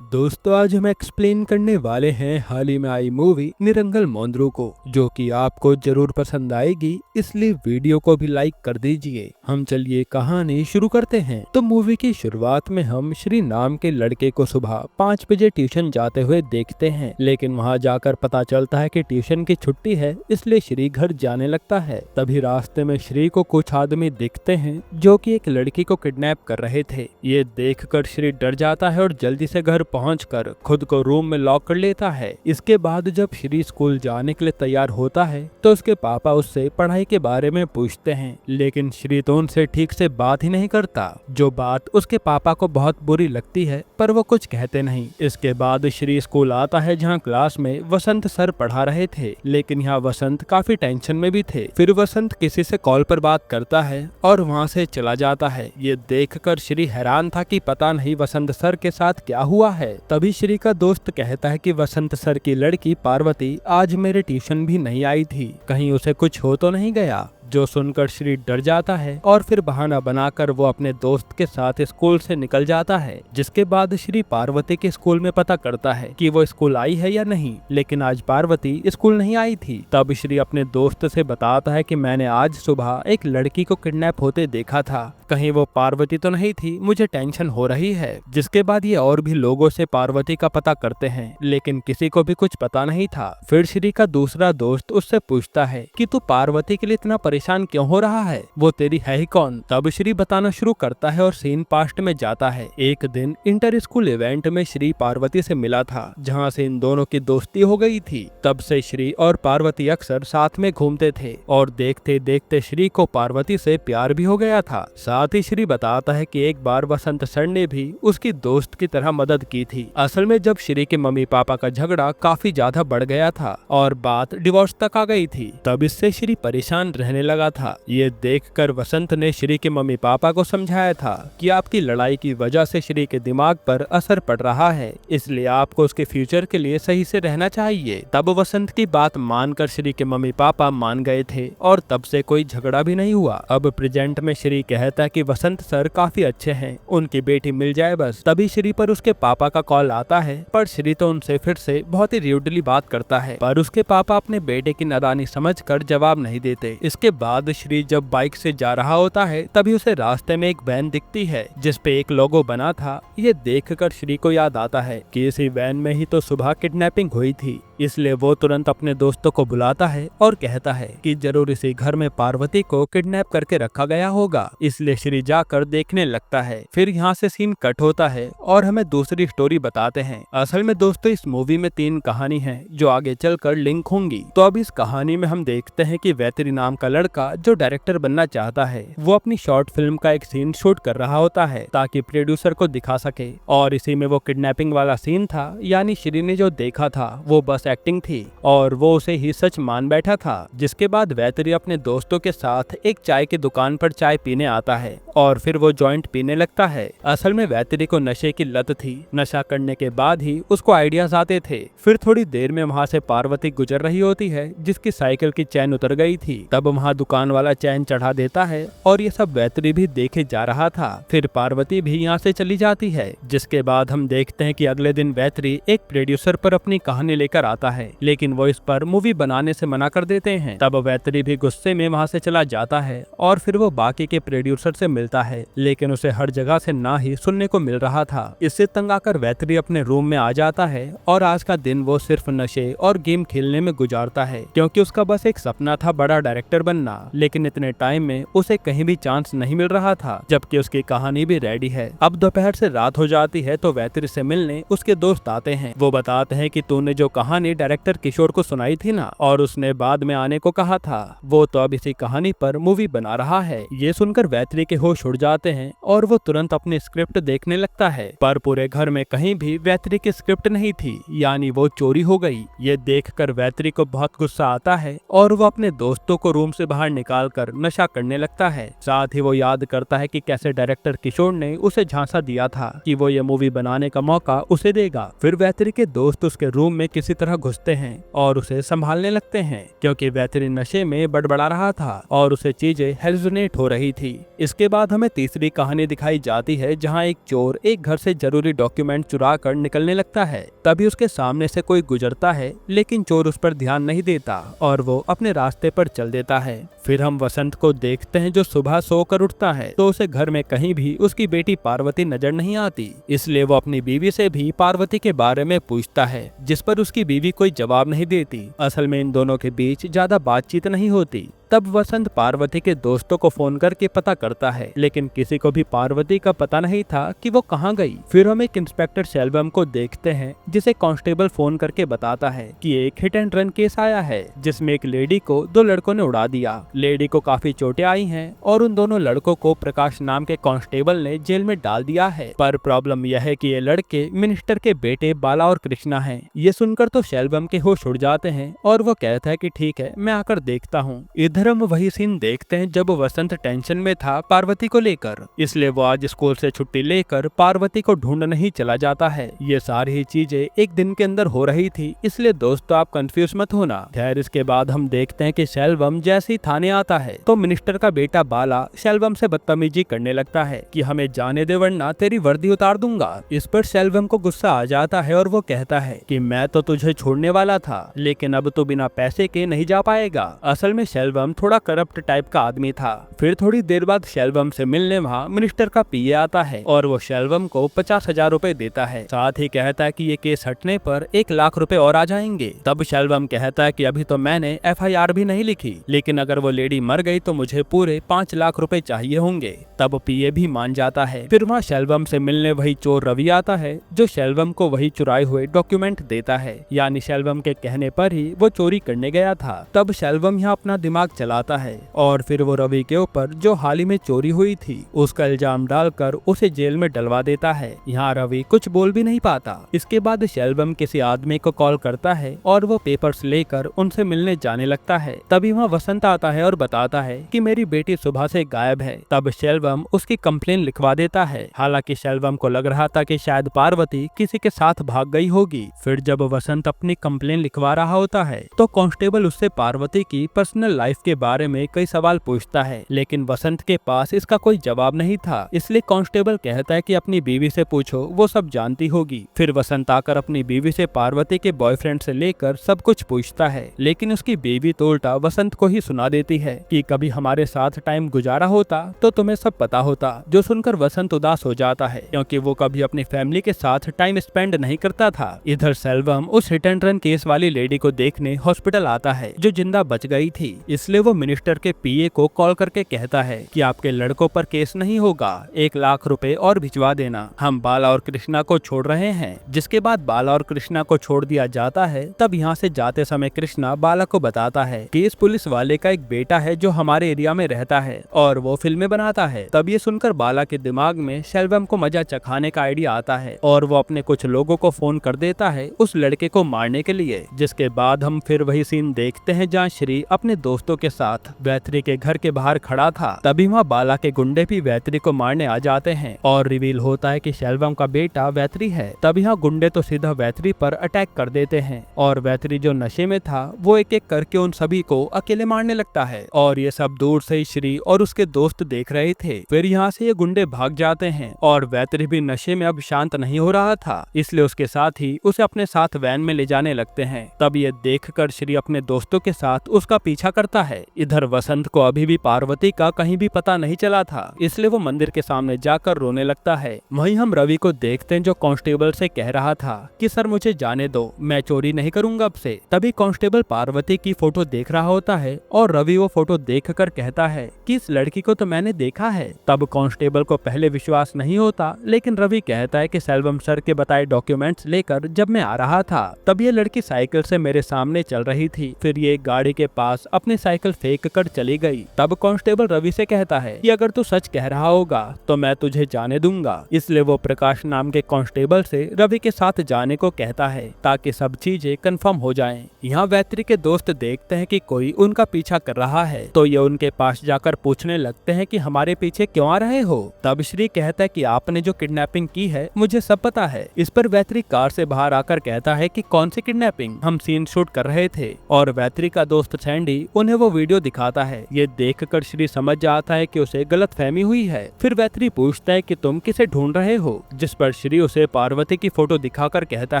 दोस्तों, आज हम एक्सप्लेन करने वाले हैं हाल ही में आई मूवी निरंगल मोंद्रू को, जो कि आपको जरूर पसंद आएगी, इसलिए वीडियो को भी लाइक कर दीजिए। हम चलिए कहानी शुरू करते हैं। तो मूवी की शुरुआत में हम श्री नाम के लड़के को सुबह 5 बजे ट्यूशन जाते हुए देखते हैं, लेकिन वहां जाकर पता चलता है कि ट्यूशन की छुट्टी है, इसलिए श्री घर जाने लगता है। तभी रास्ते में श्री को कुछ आदमी दिखते हैं जो कि एक लड़की को किडनैप कर रहे थे। ये देखकर श्री डर जाता है और जल्दी से घर पहुंचकर खुद को रूम में लॉक कर लेता है। इसके बाद जब श्री स्कूल जाने के लिए तैयार होता है तो उसके पापा उससे पढ़ाई के बारे में पूछते हैं, लेकिन श्री तो उनसे ठीक से बात ही नहीं करता, जो बात उसके पापा को बहुत बुरी लगती है, पर वो कुछ कहते नहीं। इसके बाद श्री स्कूल आता है जहाँ क्लास में वसंत सर पढ़ा रहे थे, लेकिन यहाँ वसंत काफी टेंशन में भी थे। फिर वसंत किसी से कॉल पर बात करता है और वहाँ से चला जाता है। ये देखकर श्री हैरान था कि पता नहीं वसंत सर के साथ क्या हुआ है। तभी श्री का दोस्त कहता है कि वसंत सर की लड़की पार्वती आज मेरे ट्यूशन भी नहीं आई थी, कहीं उसे कुछ हो तो नहीं गया। जो सुनकर श्री डर जाता है और फिर बहाना बनाकर वो अपने दोस्त के साथ स्कूल से निकल जाता है। जिसके बाद श्री पार्वती के स्कूल में पता करता है कि वो स्कूल आई है या नहीं, लेकिन आज पार्वती स्कूल नहीं आई थी। तब श्री अपने दोस्त से बताता है कि मैंने आज सुबह एक लड़की को किडनैप होते देखा था, कहीं वो पार्वती तो नहीं थी, मुझे टेंशन हो रही है। जिसके बाद ये और भी लोगों से पार्वती का पता करते हैं, लेकिन किसी को भी कुछ पता नहीं था। फिर श्री का दूसरा दोस्त उससे पूछता है कि तू पार्वती के लिए इतना परेशान क्यों हो रहा है, वो तेरी है ही कौन। तब श्री बताना शुरू करता है और सीन पास्ट में जाता है। एक दिन इंटर स्कूल इवेंट में श्री पार्वती से मिला था, जहाँ से इन दोनों की दोस्ती हो गई थी। तब से श्री और पार्वती अक्सर साथ में घूमते थे और देखते देखते श्री को पार्वती से प्यार भी हो गया था। साथ ही श्री बताता है कि एक बार वसंत सर ने भी उसकी दोस्त की तरह मदद की थी। असल में जब श्री के मम्मी पापा का झगड़ा काफी ज्यादा बढ़ गया था और बात डिवोर्स तक आ गई थी, तब इससे श्री परेशान रहने लगा था। ये देखकर वसंत ने श्री के मम्मी पापा को समझाया था कि आपकी लड़ाई की वजह से श्री के दिमाग पर असर पड़ रहा है, इसलिए आपको उसके फ्यूचर के लिए सही से रहना चाहिए। तब वसंत की बात मानकर श्री के मम्मी पापा मान गए थे और तब से कोई झगड़ा भी नहीं हुआ। अब प्रेजेंट में श्री कहता है कि वसंत सर काफी अच्छे हैं, उनकी बेटी मिल जाए बस। तभी श्री पर उसके पापा का कॉल आता है, पर श्री तो उनसे फिर से बहुत ही र्यूडली बात करता है, पर उसके पापा अपने बेटे की नादानी समझकर जवाब नहीं देते। इसके बाद श्री जब बाइक से जा रहा होता है, तभी उसे रास्ते में एक वैन दिखती है जिसपे एक लोगो बना था। ये देखकर श्री को याद आता है कि इसी वैन में ही तो सुबह किडनैपिंग हुई थी, इसलिए वो तुरंत अपने दोस्तों को बुलाता है और कहता है कि जरूर इसी घर में पार्वती को किडनैप करके रखा गया होगा। इसलिए श्री जाकर देखने लगता है। फिर यहाँ से सीन कट होता है और हमें दूसरी स्टोरी बताते हैं। असल में दोस्तों, इस मूवी में 3 कहानी है जो आगे चलकर लिंक होंगी। तो अब इस कहानी में हम देखते हैं कि वैतरी नाम का लड़का जो डायरेक्टर बनना चाहता है, वो अपनी शॉर्ट फिल्म का एक सीन शूट कर रहा होता है ताकि प्रोड्यूसर को दिखा सके। और इसी में वो किडनैपिंग वाला सीन था, यानी श्री ने जो देखा था वो बस एक्टिंग थी और वो उसे ही सच मान बैठा था। जिसके बाद वैतरी अपने दोस्तों के साथ एक चाय की दुकान पर चाय पीने आता है और फिर वो जॉइंट पीने लगता है। असल में वैतरी को नशे की लत थी, नशा करने के बाद ही उसको आइडियाज आते थे। फिर थोड़ी देर में वहाँ से पार्वती गुजर रही होती है जिसकी साइकिल की चैन उतर गई थी। तब वहाँ दुकान वाला चैन चढ़ा देता है और ये सब वैतरी भी देखे जा रहा था। फिर पार्वती भी यहाँ से चली जाती है। जिसके बाद हम देखते हैं कि अगले दिन वैतरी एक प्रोड्यूसर पर अपनी कहानी लेकर आता है, लेकिन वो इस पर मूवी बनाने से मना कर देते हैं। तब वैतरी भी गुस्से में वहाँ से चला जाता है और फिर वो बाकी के प्रोड्यूसर से मिलता है, लेकिन उसे हर जगह से ना ही सुनने को मिल रहा था। इससे तंग आकर वैतरी अपने रूम में आ जाता है और आज का दिन वो सिर्फ नशे और गेम खेलने में गुजारता है, क्योंकि उसका बस एक सपना था बड़ा डायरेक्टर बनना, लेकिन इतने टाइम में उसे कहीं भी चांस नहीं मिल रहा था, जबकि उसकी कहानी भी रेडी है। अब दोपहर से रात हो जाती है तो वैतरी से मिलने उसके दोस्त आते हैं। वो बताते हैं कि तूने जो कहानी डायरेक्टर किशोर को सुनाई थी ना, और उसने बाद में आने को कहा था, वो तो अब इसी कहानी पर मूवी बना रहा है। ये सुनकर वैतरी के होश उड़ जाते हैं और वो तुरंत अपनी स्क्रिप्ट देखने लगता है, पर पूरे घर में कहीं भी वैतरी की स्क्रिप्ट नहीं थी, यानी वो चोरी हो गई। ये देखकर वैतरी को बहुत गुस्सा आता है और वो अपने दोस्तों को रूम से बाहर निकालकर नशा करने लगता है। साथ ही वो याद करता है कि कैसे डायरेक्टर किशोर ने उसे झांसा दिया था कि वो ये मूवी बनाने का मौका उसे देगा। फिर वैतरी के दोस्त उसके रूम में किसी तरह यहाँ घुसते हैं और उसे संभालने लगते हैं क्योंकि वैतरी नशे में बड़बड़ा रहा था और उसे चीजें हेलुसिनेट हो रही थी। इसके बाद हमें तीसरी कहानी दिखाई जाती है जहाँ एक चोर एक घर से जरूरी डॉक्यूमेंट चुरा कर निकलने लगता है। तभी उसके सामने से कोई गुजरता है लेकिन चोर उस पर ध्यान नहीं देता और वो अपने रास्ते पर चल देता है। फिर हम वसंत को देखते हैं जो सुबह सोकर उठता है तो उसे घर में कहीं भी उसकी बेटी पार्वती नजर नहीं आती, इसलिए वो अपनी बीवी से भी पार्वती के बारे में पूछता है, जिस पर उसकी बीवी कोई जवाब नहीं देती। असल में इन दोनों के बीच ज्यादा बातचीत नहीं होती। तब वसंत पार्वती के दोस्तों को फोन करके पता करता है लेकिन किसी को भी पार्वती का पता नहीं था कि वो कहाँ गई। फिर हम एक इंस्पेक्टर शेल्वम को देखते हैं जिसे कांस्टेबल फोन करके बताता है कि एक हिट एंड रन केस आया है जिसमें एक लेडी को दो लड़कों ने उड़ा दिया। लेडी को काफी चोटें आई हैं और उन दोनों लड़कों को प्रकाश नाम के कांस्टेबल ने जेल में डाल दिया है। पर प्रॉब्लम यह है कि ये लड़के मिनिस्टर के बेटे बाला और कृष्णा हैं। ये सुनकर तो शेल्वम के होश उड़ जाते हैं और वो कहता है कि ठीक है, मैं आकर देखता हूँ। इधर हम वही सीन देखते हैं जब वसंत टेंशन में था पार्वती को लेकर, इसलिए वो आज स्कूल से छुट्टी लेकर पार्वती को ढूंढने ही चला जाता है। ये सारी चीजें एक दिन के अंदर हो रही थी, इसलिए दोस्तों आप कंफ्यूज मत होना। खैर इसके बाद हम देखते हैं कि शेल्वम जैसे ही थाने आता है तो मिनिस्टर का बेटा बाला शेल्वम से बदतमीजी करने लगता है कि हमें जाने दे वरना तेरी वर्दी उतार दूंगा। इस पर शेल्वम को गुस्सा आ जाता है और वो कहता है कि मैं तो तुझे छोड़ने वाला था लेकिन अब तो बिना पैसे के नहीं जा पाएगा। असल में शेल्वम थोड़ा करप्ट टाइप का आदमी था। फिर थोड़ी देर बाद शेल्वम से मिलने वहाँ मिनिस्टर का पीए आता है और वो शेल्वम को 50,000 रुपए देता है। साथ ही कहता है कि ये केस हटने पर 1 लाख रुपए और आ जाएंगे। तब शेल्वम कहता है कि अभी तो मैंने FIR भी नहीं लिखी, लेकिन अगर वो लेडी मर गई तो मुझे पूरे 5 लाख रुपए चाहिए होंगे। तब पीए भी मान जाता है। फिर वहाँ शेल्वम से मिलने वही चोर रवि आता है जो शेल्वम को वही चुराए हुए डॉक्यूमेंट देता है, यानी शेल्वम के कहने पर ही वो चोरी करने गया था। तब शेल्वम यहाँ अपना दिमाग चलाता है और फिर वो रवि के ऊपर जो हाल ही में चोरी हुई थी उसका इल्जाम डालकर उसे जेल में डलवा देता है। यहाँ रवि कुछ बोल भी नहीं पाता। इसके बाद शेल्वम किसी आदमी को कॉल करता है और वो पेपर्स लेकर उनसे मिलने जाने लगता है। तभी वहाँ वसंत आता है और बताता है कि मेरी बेटी सुबह से गायब है। तब शेल्वम उसकी कंप्लेन लिखवा देता है। हालांकि शेल्वम को लग रहा था कि शायद पार्वती किसी के साथ भाग गई होगी। फिर जब वसंत अपनी कंप्लेन लिखवा रहा होता है तो कांस्टेबल उससे पार्वती की पर्सनल लाइफ के बारे में कई सवाल पूछता है, लेकिन वसंत के पास इसका कोई जवाब नहीं था। इसलिए कांस्टेबल कहता है कि अपनी बीवी से पूछो, वो सब जानती होगी। फिर वसंत आकर अपनी बीवी से पार्वती के बॉयफ्रेंड से लेकर सब कुछ पूछता है, लेकिन उसकी बीवी तो उल्टा वसंत को ही सुना देती है कि कभी हमारे साथ टाइम गुजारा होता तो तुम्हें सब पता होता। जो सुनकर वसंत उदास हो जाता है क्योंकि वो कभी अपनी फैमिली के साथ टाइम स्पेंड नहीं करता था। इधर शेल्वम उस हिट एंड रन केस वाली लेडी को देखने हॉस्पिटल आता है जो जिंदा बच गई थी। इसलिए वो मिनिस्टर के पीए को कॉल करके कहता है कि आपके लड़कों पर केस नहीं होगा, 1 लाख रुपए और भिजवा देना, हम बाला और कृष्णा को छोड़ रहे हैं। जिसके बाद बाला और कृष्णा को छोड़ दिया जाता है। तब यहाँ से जाते समय कृष्णा बाला को बताता है कि इस पुलिस वाले का एक बेटा है जो हमारे एरिया में रहता है और वो फिल्में बनाता है। तब ये सुनकर बाला के दिमाग में शेल्वम को मजा चखाने का आइडिया आता है और वो अपने कुछ लोगों को फोन कर देता है उस लड़के को मारने के लिए। जिसके बाद हम फिर वही सीन देखते हैं जहाँ श्री अपने दोस्तों के साथ वैतरी के घर के बाहर खड़ा था। तभी वहाँ बाला के गुंडे भी वैतरी को मारने आ जाते हैं और रिवील होता है कि शेल्वम का बेटा वैतरी है। तब यहाँ गुंडे तो सीधा वैतरी पर अटैक कर देते हैं और वैतरी जो नशे में था वो एक एक करके उन सभी को अकेले मारने लगता है और ये सब दूर से ही श्री और उसके दोस्त देख रहे थे। फिर यहाँ से ये गुंडे भाग जाते हैं और वैतरी भी नशे में अब शांत नहीं हो रहा था, इसलिए उसके साथ ही उसे अपने साथ वैन में ले जाने लगते हैं। तब ये देखकर श्री अपने दोस्तों के साथ उसका पीछा करता है। इधर वसंत को अभी भी पार्वती का कहीं भी पता नहीं चला था, इसलिए वो मंदिर के सामने जाकर रोने लगता है। वहीं हम रवि को देखते हैं जो कांस्टेबल से कह रहा था कि सर मुझे जाने दो, मैं चोरी नहीं करूंगा अब से। तभी कांस्टेबल पार्वती की फोटो देख रहा होता है और रवि वो फोटो देखकर कहता है कि इस लड़की को तो मैंने देखा है। तब कांस्टेबल को पहले विश्वास नहीं होता, लेकिन रवि कहता है कि शेल्वम सर के बताए डॉक्यूमेंट्स लेकर जब मैं आ रहा था तब ये लड़की साइकिल से मेरे सामने चल रही थी। फिर ये एक गाड़ी के पास अपनी साइकिल फेंक कर चली गई। तब कांस्टेबल रवि से कहता है कि अगर तू सच कह रहा होगा तो मैं तुझे जाने दूंगा। इसलिए वो प्रकाश नाम के कांस्टेबल से रवि के साथ जाने को कहता है ताकि सब चीजें कंफर्म हो जाएं। यहाँ वैतरी के दोस्त देखते हैं कि कोई उनका पीछा कर रहा है तो ये उनके पास जाकर पूछने लगते हैं कि हमारे पीछे क्यों आ रहे हो। तब श्री कहता है कि आपने जो किडनैपिंग की है मुझे सब पता है। इस पर वैतरी कार से बाहर आकर कहता है कि कौन कौन सी किडनैपिंग, हम सीन शूट कर रहे थे। और वैत्री का दोस्त सैंडी उन्हें वो वीडियो दिखाता है। ये देखकर श्री समझ जाता है कि उसे गलतफहमी हुई है। फिर वैत्री पूछता है कि तुम किसे ढूंढ रहे हो, जिस पर श्री उसे पार्वती की फोटो दिखाकर कहता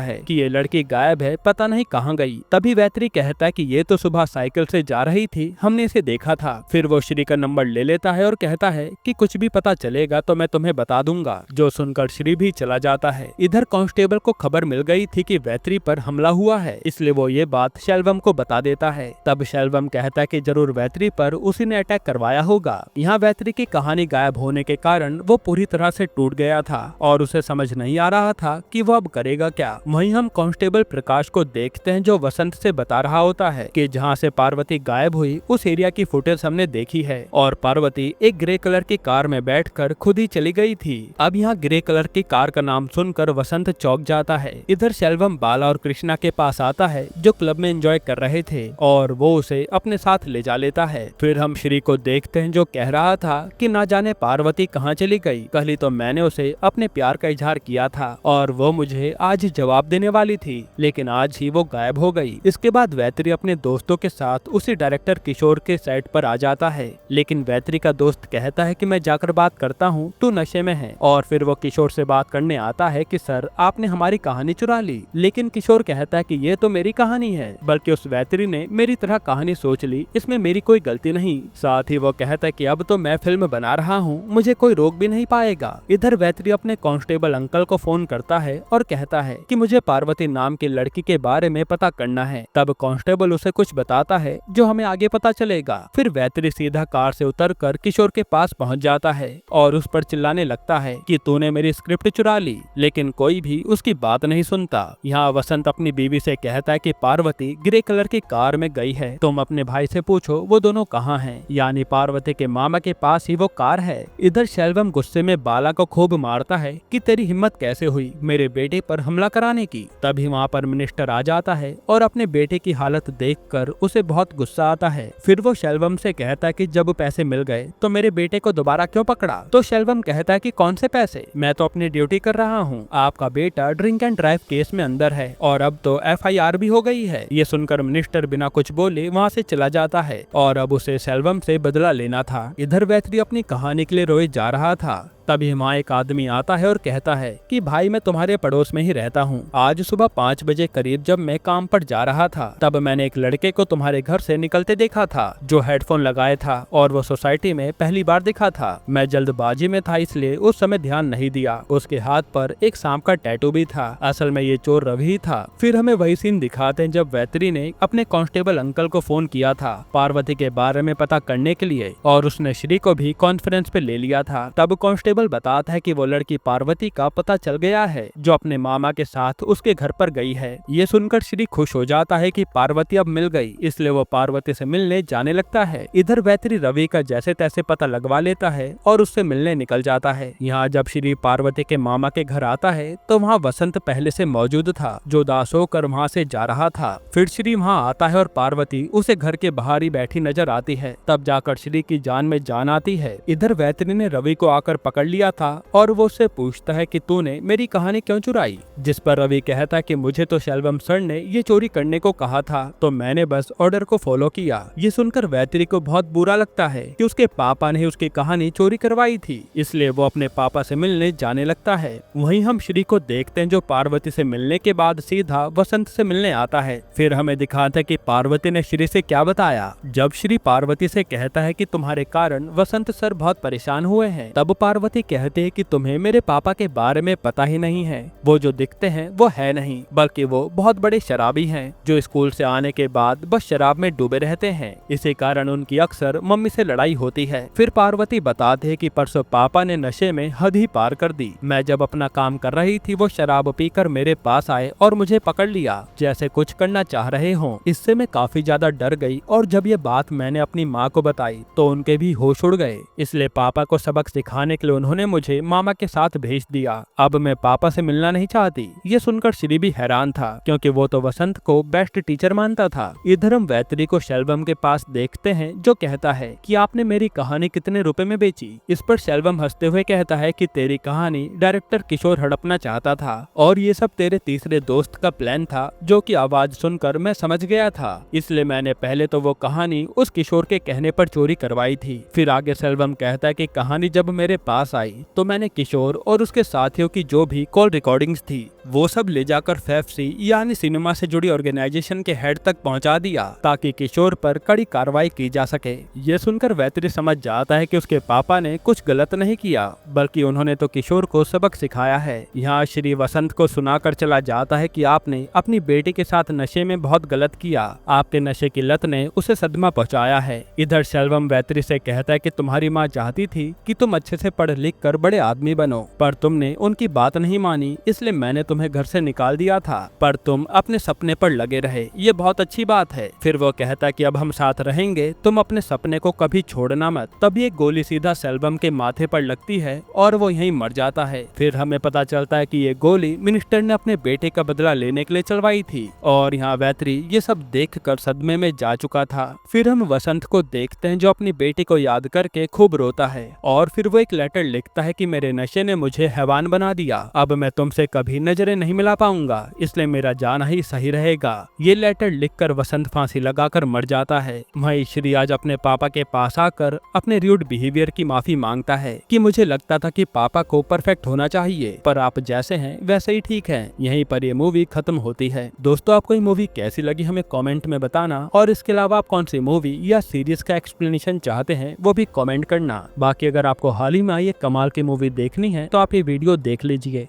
है कि ये लड़की गायब है, पता नहीं कहाँ गई। तभी वैत्री कहता है कि ये तो सुबह साइकिल से जा रही थी, हमने इसे देखा था। फिर वो श्री का नंबर ले लेता है और कहता है कि कुछ भी पता चलेगा तो मैं तुम्हें बता दूंगा, जो सुनकर श्री भी चला जाता है। इधर कांस्टेबल को खबर मिल गई थी कि वैत्री पर हमला हुआ है, इसलिए वो ये बात शैलवम को बता देता है। तब शैलवम कहता है कि जरूर वैत्री पर उसी ने अटैक करवाया होगा। यहाँ वैत्री की कहानी गायब होने के कारण वो पूरी तरह से टूट गया था और उसे समझ नहीं आ रहा था कि वो अब करेगा क्या। वहीं हम कांस्टेबल प्रकाश को देखते हैं, जो वसंत से बता रहा होता है कि जहाँ से पार्वती गायब हुई उस एरिया की फुटेज हमने देखी है और पार्वती एक ग्रे कलर की कार में बैठकर खुद ही चली गई थी। अब यहाँ ग्रे कलर की कार का नाम सुनकर वसंत चौंक जाता है। इधर शैलवम बाला और कृष्णा के पास आता है, जो क्लब में एंजॉय कर रहे थे, और वो उसे अपने साथ ले जा लेता है। फिर हम श्री को देखते हैं, जो कह रहा था कि ना जाने पार्वती कहाँ चली गई, कल ही तो मैंने उसे अपने प्यार का इजहार किया था और वो मुझे आज ही जवाब देने वाली थी, लेकिन आज ही वो गायब हो गई। इसके बाद वैत्री अपने दोस्तों के साथ उसी डायरेक्टर किशोर के सेट पर आ जाता है, लेकिन वैत्री का दोस्त कहता है कि मैं जाकर बात करता हूँ, तू नशे में है। और फिर वो किशोर से बात करने आता है कि सर आपने हमारी कहानी चुरा ली, लेकिन किशोर कहता है कि ये तो मेरी कहानी है, बल्कि उस वैत्री ने मेरी तरह कहानी सोच ली, इसमें मेरी कोई गलती नहीं। साथ ही वो कहता है कि अब तो मैं फिल्म बना रहा हूँ, मुझे कोई रोक भी नहीं पाएगा। इधर वैत्री अपने कांस्टेबल अंकल को फोन करता है और कहता है कि मुझे पार्वती नाम की लड़की के बारे में पता करना है। तब कांस्टेबल उसे कुछ बताता है जो हमें आगे पता चलेगा। फिर वैत्री सीधा कार से उतरकर किशोर के पास पहुंच जाता है और उस पर चिल्लाने लगता है कि तूने मेरी स्क्रिप्ट चुरा ली, लेकिन कोई भी उसकी बात नहीं सुनता। यहाँ वसंत अपनी बीवी से कहता है कि पार्वती ग्रे कलर की कार में गई है, तुम अपने भाई से पूछो वो दोनों कहाँ हैं। यानी पार्वती के मामा के पास ही वो कार है। इधर शैलवम गुस्से में बाला को खूब मारता है कि तेरी हिम्मत कैसे हुई मेरे बेटे पर हमला कराने की। तभी वहाँ पर मिनिस्टर आ जाता है और अपने बेटे की हालत देखकर उसे बहुत गुस्सा आता है। फिर वो शैलवम से कहता है कि जब पैसे मिल गए तो मेरे बेटे को दोबारा क्यों पकड़ा। तो शैलवम कहता है कि कौन से पैसे, मैं तो अपनी ड्यूटी कर रहा हूँ, आपका बेटा ड्रिंक एंड ड्राइव केस में अंदर है और अब तो FIR भी हो गई है। ये सुनकर मिनिस्टर बिना कुछ बोले वहाँ से चला जाता है और अब उसे शैलवम से बदला लेना था। इधर वैत्री अपनी कहानी के लिए रोए जा रहा था। तभी वहाँ एक आदमी आता है और कहता है कि भाई मैं तुम्हारे पड़ोस में ही रहता हूँ। आज सुबह 5 बजे करीब जब मैं काम पर जा रहा था, तब मैंने एक लड़के को तुम्हारे घर से निकलते देखा था, जो हेडफोन लगाए था और वो सोसाइटी में पहली बार दिखा था। मैं जल्दबाजी में था इसलिए उस समय ध्यान नहीं दिया। उसके हाथ पर एक सांप का टैटू भी था। असल में ये चोर रवि था। फिर हमें वही सीन दिखाते हैं जब वैत्री ने अपने कांस्टेबल अंकल को फोन किया था पार्वती के बारे में पता करने के लिए, और उसने श्री को भी कॉन्फ्रेंस पे ले लिया था। तब कांस्टेबल बताता है कि वो लड़की पार्वती का पता चल गया है, जो अपने मामा के साथ उसके घर पर गई है। ये सुनकर श्री खुश हो जाता है कि पार्वती अब मिल गई, इसलिए वो पार्वती से मिलने जाने लगता है। इधर वैत्री रवि का जैसे तैसे पता लगवा लेता है और उससे मिलने निकल जाता है। यहाँ जब श्री पार्वती के मामा के घर आता है तो वहाँ वसंत पहले से मौजूद था, जो उदास होकर वहाँ से जा रहा था। फिर श्री वहाँ आता है और पार्वती उसे घर के बाहर ही बैठी नजर आती है। तब जाकर श्री की जान में जान आती है। इधर वैत्री ने रवि को आकर पकड़ लिया था और वो उससे पूछता है कि तूने मेरी कहानी क्यों चुराई, जिस पर रवि कहता है कि मुझे तो शैलवम सर ने ये चोरी करने को कहा था, तो मैंने बस ऑर्डर को फॉलो किया। ये सुनकर वैत्री को बहुत बुरा लगता है कि उसके पापा ने उसकी कहानी चोरी करवाई थी, इसलिए वो अपने पापा से मिलने जाने लगता है। वहीं हम श्री को देखते हैं, जो पार्वती से मिलने के बाद सीधा वसंत से मिलने आता है। फिर हमें दिखाता है कि पार्वती ने श्री से क्या बताया। जब श्री पार्वती से कहता है कि तुम्हारे कारण वसंत सर बहुत परेशान हुए हैं, तब पार्वती कहते हैं कि तुम्हें मेरे पापा के बारे में पता ही नहीं है। वो जो दिखते हैं वो है नहीं, बल्कि वो बहुत बड़े शराबी हैं, जो स्कूल से आने के बाद बस शराब में डूबे रहते हैं। इसी कारण उनकी अक्सर मम्मी से लड़ाई होती है। फिर पार्वती बताते हैं कि परसों पापा ने नशे में हद ही पार कर दी। मैं जब अपना काम कर रही थी, वो शराब पीकर मेरे पास आए और मुझे पकड़ लिया, जैसे कुछ करना चाह रहे हों। इससे मैं काफी ज्यादा डर गई और जब ये बात मैंने अपनी माँ को बताई तो उनके भी होश उड़ गए। इसलिए पापा को सबक सिखाने के लिए उन्होंने मुझे मामा के साथ भेज दिया। अब मैं पापा से मिलना नहीं चाहती। ये सुनकर श्री भी हैरान था, क्योंकि वो तो वसंत को बेस्ट टीचर मानता था। इधर हम वैतरी को शैलवम के पास देखते हैं, जो कहता है कि आपने मेरी कहानी कितने रुपए में बेची। इस पर शैलवम हंसते हुए कहता है कि तेरी कहानी डायरेक्टर किशोर हड़पना चाहता था और ये सब तेरे तीसरे दोस्त का प्लान था, जो कि आवाज सुनकर मैं समझ गया था। इसलिए मैंने पहले तो वो कहानी उस किशोर के कहने पर चोरी करवाई थी। फिर आगे शैलवम कहता है कि कहानी जब मेरे पास आई तो मैंने किशोर और उसके साथियों की जो भी कॉल रिकॉर्डिंग्स थी वो सब ले जाकर फैफसी यानी सिनेमा से जुड़ी ऑर्गेनाइजेशन के हेड तक पहुंचा दिया, ताकि किशोर पर कड़ी कार्रवाई की जा सके। ये सुनकर वैतरी समझ जाता है कि उसके पापा ने कुछ गलत नहीं किया, बल्कि उन्होंने तो किशोर को सबक सिखाया है। यहाँ श्री वसंत को सुनाकर चला जाता है कि आपने अपनी बेटी के साथ नशे में बहुत गलत किया। आपके नशे की लत ने उसे सदमा पहुँचाया है। इधर शैलवम वैतरी से कहता है कि तुम्हारी माँ चाहती थी कि तुम अच्छे से पढ़ लिख कर बड़े आदमी बनो, पर तुमने उनकी बात नहीं मानी, इसलिए मैंने तुम्हें घर से निकाल दिया था, पर तुम अपने सपने पर लगे रहे। ये बहुत अच्छी बात है। फिर वो कहता है कि अब हम साथ रहेंगे, तुम अपने सपने को कभी छोड़ना मत। तभी एक गोली सीधा शैलवम के माथे पर लगती है और वो यहीं मर जाता है। फिर हमें पता चलता है कि ये गोली मिनिस्टर ने अपने बेटे का बदला लेने के लिए चलवाई थी और यहाँ वैतरी ये सब देखकर सदमे में जा चुका था। फिर हम वसंत को देखते हैं, जो अपनी बेटी को याद करके खूब रोता है और फिर वो एक लेटर लिखता है कि मेरे नशे ने मुझे हैवान बना दिया। अब मैं तुमसे कभी नजरें नहीं मिला पाऊंगा, इसलिए मेरा जाना ही सही रहेगा। ये लेटर लिखकर वसंत फांसी लगाकर मर जाता है। वहीं श्री आज अपने पापा के पास आकर अपने रूड बिहेवियर की माफी मांगता है कि मुझे लगता था कि पापा को परफेक्ट होना चाहिए, पर आप जैसे हैं वैसे ही ठीक है। यहीं पर ये मूवी खत्म होती है। दोस्तों, आपको ये मूवी कैसी लगी हमें कमेंट में बताना, और इसके अलावा आप कौन सी मूवी या सीरीज का एक्सप्लेनेशन चाहते हैं वो भी कमेंट करना। बाकी अगर आपको हाल ही में आई एक कमाल की मूवी देखनी है तो आप ये वीडियो देख लीजिए।